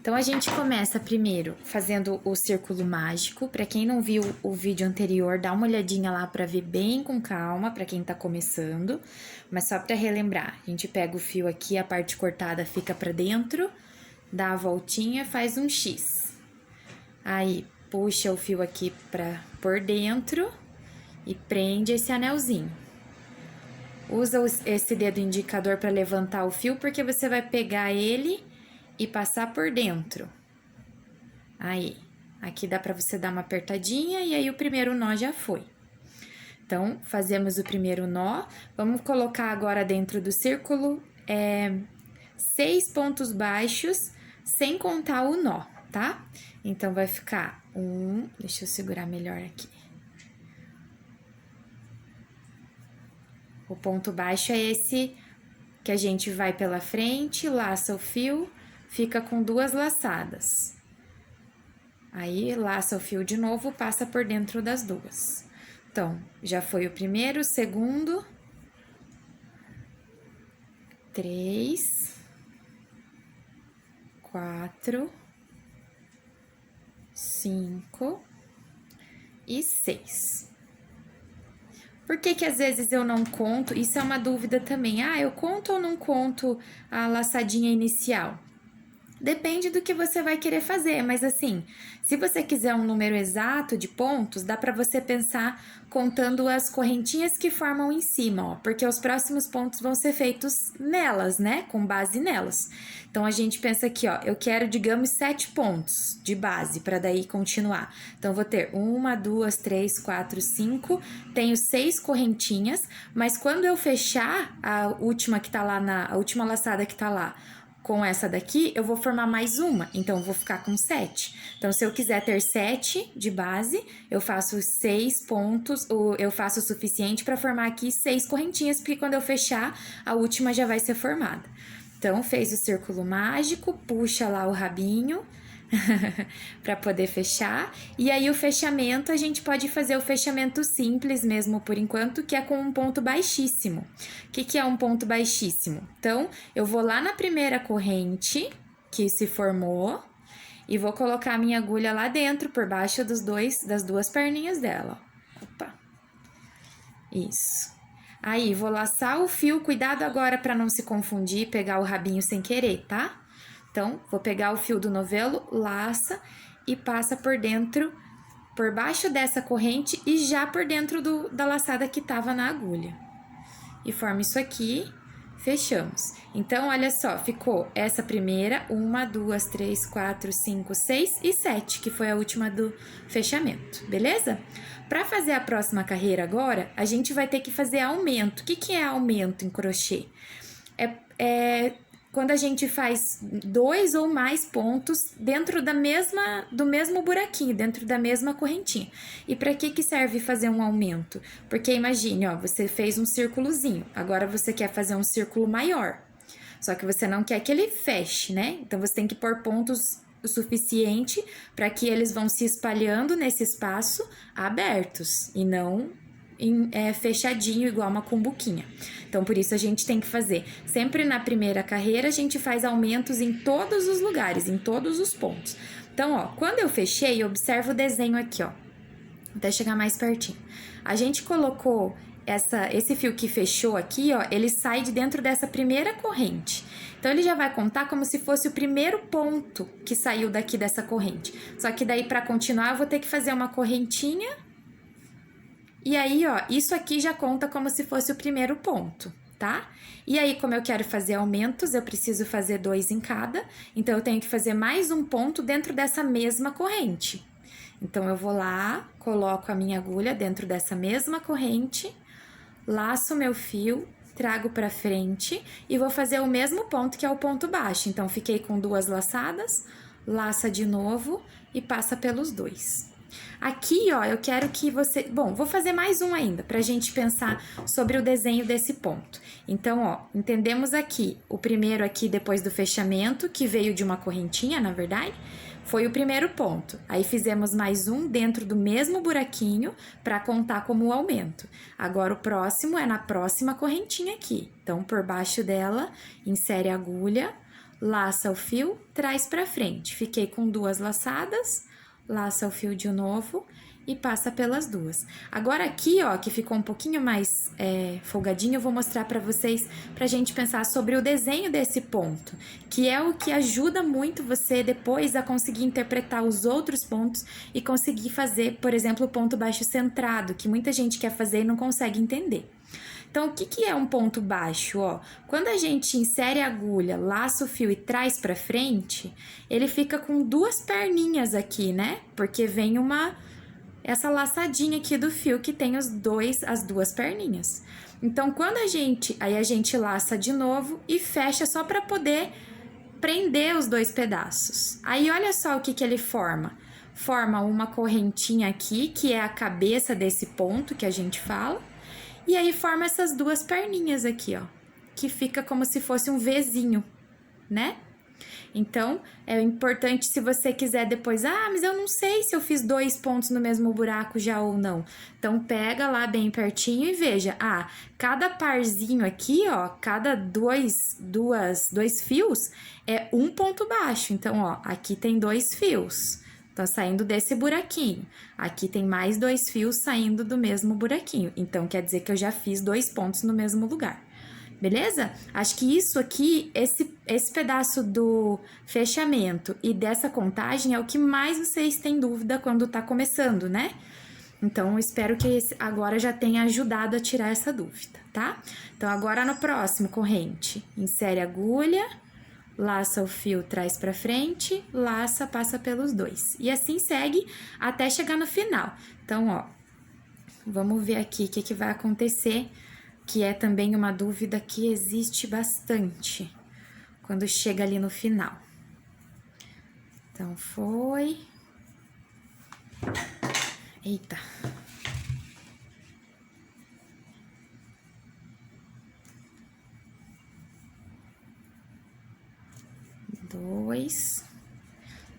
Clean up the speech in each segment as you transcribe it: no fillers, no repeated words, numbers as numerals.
Então, a gente começa primeiro fazendo o círculo mágico. Para quem não viu o vídeo anterior, dá uma olhadinha lá para ver bem com calma, para quem tá começando. Mas só para relembrar, a gente pega o fio aqui, a parte cortada fica para dentro, dá a voltinha, faz um X. Aí, puxa o fio aqui por dentro e prende esse anelzinho. Usa esse dedo indicador para levantar o fio, porque você vai pegar ele e passar por dentro. Aí, aqui dá para você dar uma apertadinha e aí o primeiro nó já foi. Então, fazemos o primeiro nó. Vamos colocar agora dentro do círculo 6 pontos baixos, sem contar o nó, tá? Então, vai ficar deixa eu segurar melhor aqui. O ponto baixo é esse que a gente vai pela frente, laça o fio, fica com 2 laçadas. Aí, laça o fio de novo, passa por dentro das 2. Então, já foi o primeiro, o segundo, 3, 4, 5 e 6. Por que que às vezes eu não conto? Isso é uma dúvida também. Eu conto ou não conto a laçadinha inicial? Depende do que você vai querer fazer, mas assim, se você quiser um número exato de pontos, dá para você pensar contando as correntinhas que formam em cima, ó, porque os próximos pontos vão ser feitos nelas, né, com base nelas. Então, a gente pensa aqui, ó, eu quero, digamos, 7 pontos de base, para daí continuar. Então, vou ter 1, 2, 3, 4, 5, tenho 6 correntinhas, mas quando eu fechar a última que tá lá a última laçada que tá lá, com essa daqui, eu vou formar mais uma, então eu vou ficar com 7. Então, se eu quiser ter 7 de base, eu faço 6 pontos, eu faço o suficiente para formar aqui 6 correntinhas, porque quando eu fechar, a última já vai ser formada. Então, fez o círculo mágico, puxa lá o rabinho para poder fechar. E aí, o fechamento, a gente pode fazer o fechamento simples mesmo por enquanto, que é com um ponto baixíssimo. O que é um ponto baixíssimo? Então, eu vou lá na primeira corrente que se formou e vou colocar a minha agulha lá dentro, por baixo das 2 perninhas dela. Opa! Isso. Aí, vou laçar o fio, cuidado agora para não se confundir, pegar o rabinho sem querer, tá? Então, vou pegar o fio do novelo, laça e passa por dentro, por baixo dessa corrente e já por dentro da laçada que tava na agulha. E forma isso aqui, fechamos. Então, olha só, ficou essa primeira, 1, 2, 3, 4, 5, 6 e 7, que foi a última do fechamento, beleza? Para fazer a próxima carreira agora, a gente vai ter que fazer aumento. O que é aumento em crochê? Quando a gente faz 2 ou mais pontos dentro do mesmo buraquinho, dentro da mesma correntinha. E para que serve fazer um aumento? Porque imagine, ó, você fez um círculozinho, agora você quer fazer um círculo maior. Só que você não quer que ele feche, né? Então, você tem que pôr pontos o suficiente para que eles vão se espalhando nesse espaço abertos e não fechadinho, igual uma cumbuquinha. Então, por isso a gente tem que fazer. Sempre na primeira carreira, a gente faz aumentos em todos os lugares, em todos os pontos. Então, ó, quando eu fechei, observa o desenho aqui, ó. Até chegar mais pertinho. A gente colocou esse fio que fechou aqui, ó, ele sai de dentro dessa primeira corrente. Então, ele já vai contar como se fosse o primeiro ponto que saiu daqui dessa corrente. Só que daí, para continuar, eu vou ter que fazer uma correntinha. E aí, ó, isso aqui já conta como se fosse o primeiro ponto, tá? E aí, como eu quero fazer aumentos, eu preciso fazer 2 em cada. Então, eu tenho que fazer mais um ponto dentro dessa mesma corrente. Então, eu vou lá, coloco a minha agulha dentro dessa mesma corrente, laço o meu fio, trago pra frente e vou fazer o mesmo ponto, que é o ponto baixo. Então, fiquei com 2 laçadas, laça de novo e passa pelos 2. Aqui, ó, eu quero que você... Bom, vou fazer mais um ainda, pra gente pensar sobre o desenho desse ponto. Então, ó, entendemos aqui, o primeiro aqui depois do fechamento, que veio de uma correntinha, na verdade, foi o primeiro ponto. Aí, fizemos mais um dentro do mesmo buraquinho pra contar como aumento. Agora, o próximo é na próxima correntinha aqui. Então, por baixo dela, insere a agulha, laça o fio, traz pra frente. Fiquei com 2 laçadas, laça o fio de novo e passa pelas 2. Agora aqui, ó, que ficou um pouquinho mais folgadinho, eu vou mostrar pra vocês, pra gente pensar sobre o desenho desse ponto, que é o que ajuda muito você depois a conseguir interpretar os outros pontos e conseguir fazer, por exemplo, o ponto baixo centrado, que muita gente quer fazer e não consegue entender. Então, o que que é um ponto baixo, ó? Quando a gente insere a agulha, laça o fio e traz pra frente, ele fica com 2 perninhas aqui, né? Porque vem essa laçadinha aqui do fio que tem as 2 perninhas. Então, aí a gente laça de novo e fecha só para poder prender os 2 pedaços. Aí, olha só o que que ele forma. Forma uma correntinha aqui, que é a cabeça desse ponto que a gente fala. E aí forma essas 2 perninhas aqui, ó, que fica como se fosse um Vzinho, né? Então, é importante se você quiser depois, mas eu não sei se eu fiz 2 pontos no mesmo buraco já ou não. Então, pega lá bem pertinho e veja, cada parzinho aqui, ó, cada dois fios é um ponto baixo. Então, ó, aqui tem 2 fios. Tá saindo desse buraquinho. Aqui tem mais 2 fios saindo do mesmo buraquinho. Então, quer dizer que eu já fiz 2 pontos no mesmo lugar. Beleza? Acho que isso aqui, esse pedaço do fechamento e dessa contagem é o que mais vocês têm dúvida quando tá começando, né? Então, eu espero que agora já tenha ajudado a tirar essa dúvida, tá? Então, agora no próximo, corrente, insere a agulha, laça o fio, traz pra frente, laça, passa pelos 2. E assim segue até chegar no final. Então, ó, vamos ver aqui o que vai acontecer, que é também uma dúvida que existe bastante quando chega ali no final. Então, foi... Eita! Dois.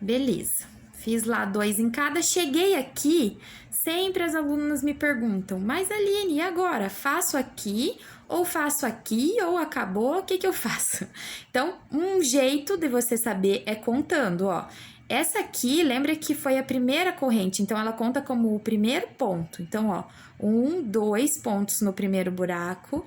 Beleza. Fiz lá 2 em cada. Cheguei aqui, sempre as alunas me perguntam, mas Aline, e agora? Faço aqui ou acabou? O que que eu faço? Então, um jeito de você saber é contando, ó. Essa aqui, lembra que foi a primeira corrente, então ela conta como o primeiro ponto. Então, ó, 1, 2 pontos no primeiro buraco,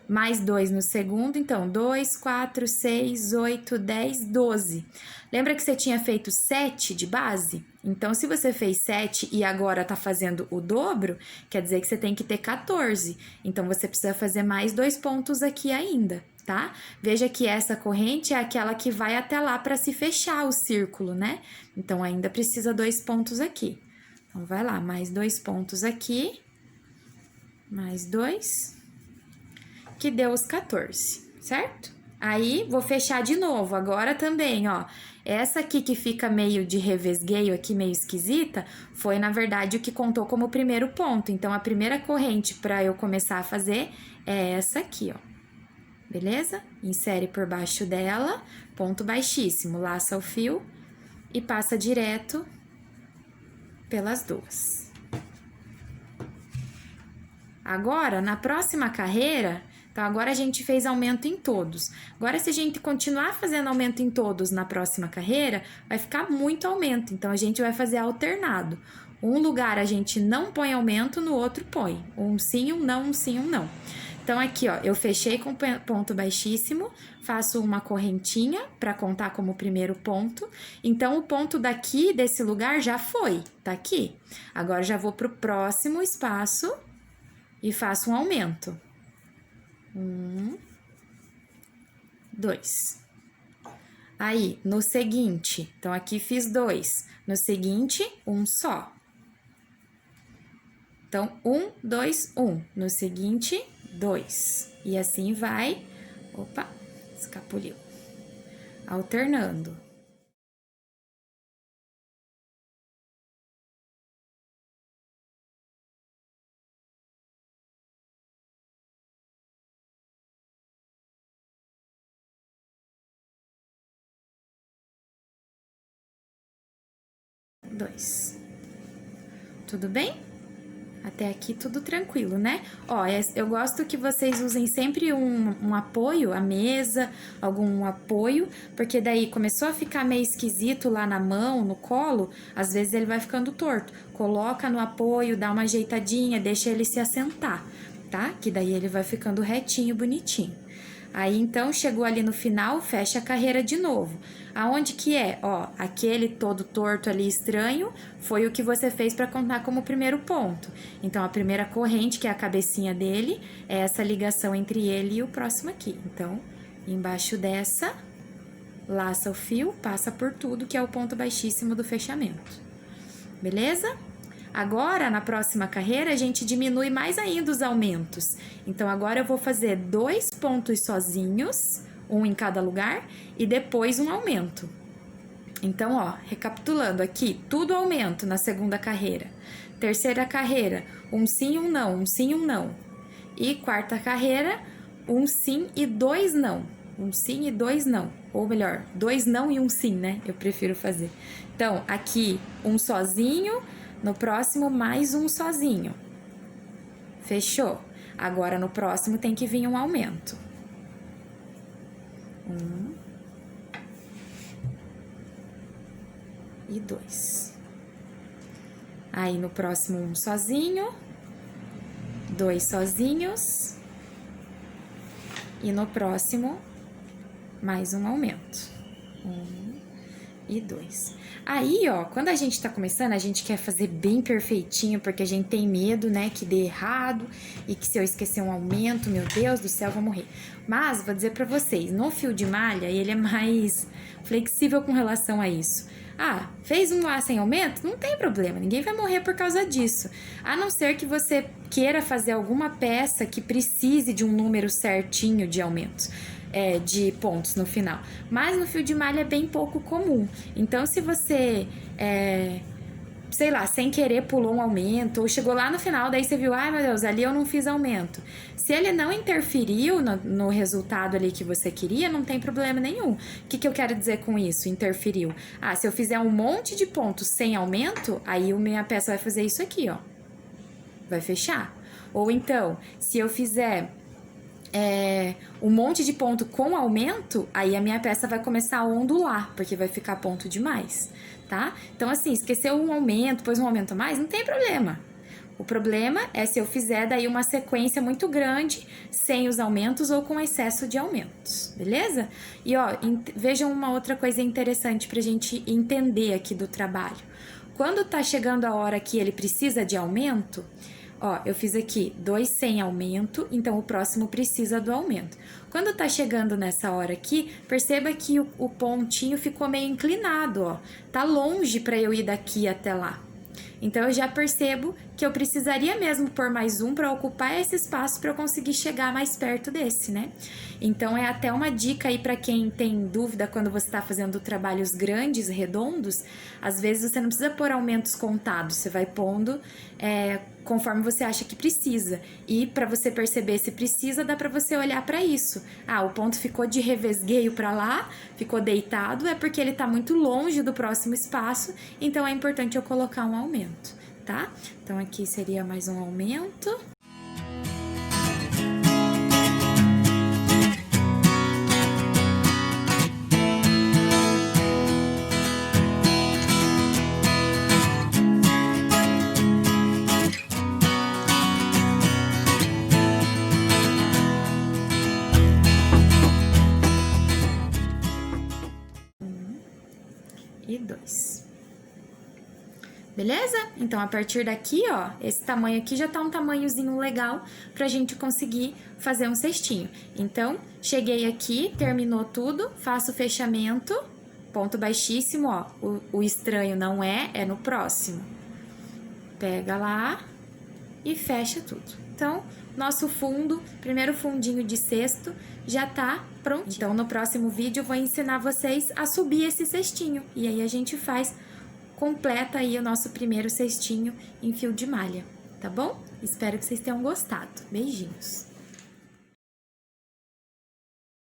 mais 2 no segundo, então 2, 4, 6, 8, 10, 12. Lembra que você tinha feito 7 de base? Então, se você fez 7 e agora tá fazendo o dobro, quer dizer que você tem que ter 14. Então, você precisa fazer mais 2 pontos aqui ainda, tá? Veja que essa corrente é aquela que vai até lá para se fechar o círculo, né? Então, ainda precisa 2 pontos aqui. Então, vai lá, mais 2 pontos aqui, mais 2, que deu os 14, certo? Aí, vou fechar de novo, agora também, ó. Essa aqui que fica meio de revesgueio aqui, meio esquisita, foi, na verdade, o que contou como primeiro ponto. Então, a primeira corrente para eu começar a fazer é essa aqui, ó. Beleza? Insere por baixo dela, ponto baixíssimo, laça o fio e passa direto pelas 2. Agora, na próxima carreira... Então, agora a gente fez aumento em todos. Agora, se a gente continuar fazendo aumento em todos na próxima carreira, vai ficar muito aumento. Então, a gente vai fazer alternado. Um lugar a gente não põe aumento, no outro põe. Um sim, um não, um sim, um não. Então, aqui, ó, eu fechei com ponto baixíssimo, faço uma correntinha para contar como primeiro ponto. Então, o ponto daqui, desse lugar, já foi, tá aqui. Agora, já vou pro próximo espaço e faço um aumento. 1, 2. Aí, no seguinte, então aqui fiz 2. No seguinte, um só. Então, 1, 2, 1. No seguinte, 2. E assim vai. Opa, escapuliu. Alternando. Dois. Tudo bem? Até aqui tudo tranquilo, né? Ó, eu gosto que vocês usem sempre um apoio, a mesa, algum apoio, porque daí começou a ficar meio esquisito lá na mão, no colo, às vezes ele vai ficando torto. Coloca no apoio, dá uma ajeitadinha, deixa ele se assentar, tá? Que daí ele vai ficando retinho, bonitinho. Aí, então, chegou ali no final, fecha a carreira de novo. Aonde que é? Ó, aquele todo torto ali, estranho, foi o que você fez para contar como primeiro ponto. Então, a primeira corrente, que é a cabecinha dele, é essa ligação entre ele e o próximo aqui. Então, embaixo dessa, laça o fio, passa por tudo, que é o ponto baixíssimo do fechamento. Beleza? Agora, na próxima carreira, a gente diminui mais ainda os aumentos. Então, agora eu vou fazer 2 pontos sozinhos, um em cada lugar, e depois um aumento. Então, ó, recapitulando aqui, tudo aumento na segunda carreira. Terceira carreira, um sim e um não, um sim e um não. E quarta carreira, um sim e 2 não. Um sim e 2 não. Ou melhor, 2 não e um sim, né? Eu prefiro fazer. Então, aqui, um sozinho. No próximo, mais um sozinho. Fechou? Agora, no próximo, tem que vir um aumento. 1 e 2. Aí, no próximo, um sozinho. 2 sozinhos. E no próximo, mais um aumento. 1 e 2. Aí, ó, quando a gente tá começando, a gente quer fazer bem perfeitinho, porque a gente tem medo, né, que dê errado e que se eu esquecer um aumento, meu Deus do céu, eu vou morrer. Mas, vou dizer pra vocês, no fio de malha, ele é mais flexível com relação a isso. Ah, fez um lá sem aumento? Não tem problema, ninguém vai morrer por causa disso. A não ser que você queira fazer alguma peça que precise de um número certinho de aumentos. De pontos no final. Mas no fio de malha é bem pouco comum. Então, se você, sei lá, sem querer pulou um aumento, ou chegou lá no final, daí você viu, ai meu Deus, ali eu não fiz aumento. Se ele não interferiu no resultado ali que você queria, não tem problema nenhum. O que eu quero dizer com isso, interferiu? Ah, se eu fizer um monte de pontos sem aumento, aí a minha peça vai fazer isso aqui, ó. Vai fechar. Ou então, se eu fizer um monte de ponto com aumento, aí a minha peça vai começar a ondular, porque vai ficar ponto demais, tá? Então, assim, esqueceu um aumento, pôs um aumento a mais, não tem problema. O problema é se eu fizer daí uma sequência muito grande, sem os aumentos ou com excesso de aumentos, beleza? E, ó, vejam uma outra coisa interessante pra gente entender aqui do trabalho. Quando tá chegando a hora que ele precisa de aumento, ó, eu fiz aqui 2 sem aumento, então o próximo precisa do aumento. Quando tá chegando nessa hora aqui, perceba que o pontinho ficou meio inclinado, ó. Tá longe para eu ir daqui até lá. Então, eu já percebo que eu precisaria mesmo pôr mais um para ocupar esse espaço para eu conseguir chegar mais perto desse, né? Então, é até uma dica aí para quem tem dúvida quando você está fazendo trabalhos grandes, redondos. Às vezes, você não precisa pôr aumentos contados, você vai pondo conforme você acha que precisa. E para você perceber se precisa, dá para você olhar para isso. Ah, o ponto ficou de revesgueio para lá, ficou deitado, é porque ele está muito longe do próximo espaço, então é importante eu colocar um aumento, tá? Então, aqui seria mais um aumento. E 2. Beleza? Então, a partir daqui, ó, esse tamanho aqui já tá um tamanhozinho legal pra gente conseguir fazer um cestinho. Então, cheguei aqui, terminou tudo, faço o fechamento, ponto baixíssimo, ó, o estranho não é no próximo. Pega lá e fecha tudo. Então, nosso fundo, primeiro fundinho de cesto, já tá pronto. Então, no próximo vídeo, eu vou ensinar vocês a subir esse cestinho. E aí, a gente completa aí o nosso primeiro cestinho em fio de malha, tá bom? Espero que vocês tenham gostado. Beijinhos!